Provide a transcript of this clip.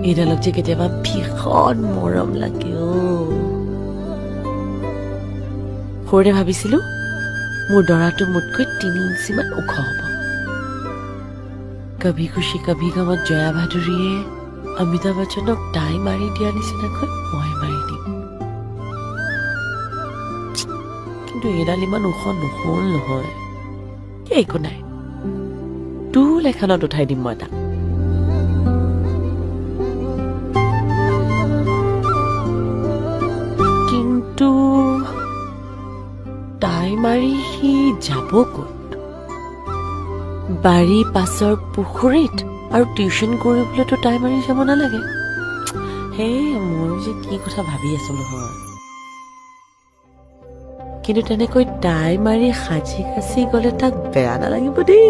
এইডালক যে কেতিয়াবা ভীষণ মৰম লাগে সৰুতে ভাবিছিলো মোৰ দৰাটো মোতকৈ 3 ইঞ্চিমান ওখ হ'ব কভি খুশি কভি গমত জয়া ভাদুৰীয়ে অমিতাভ বচ্চনক তাই মাৰি দিয়া নিচিনাকৈ মই মাৰি দিম কিন্তু এইডাল ইমান ওখ নহল নহয় একো নাই টুল এখনত উঠাই দিম মই তাক কিন্তু তাই মাৰি সি যাব ক'ত বাৰী পাছৰ পুখুৰীত আৰু টিউচন কৰিবলৈতো তাই মাৰি যাব নালাগে হে মই যে কি কথা ভাবি আছো নহয় কিন্তু তেনেকৈ তাই মাৰি সাজি কাচি গ'লে তাক বেয়া নালাগিব দেই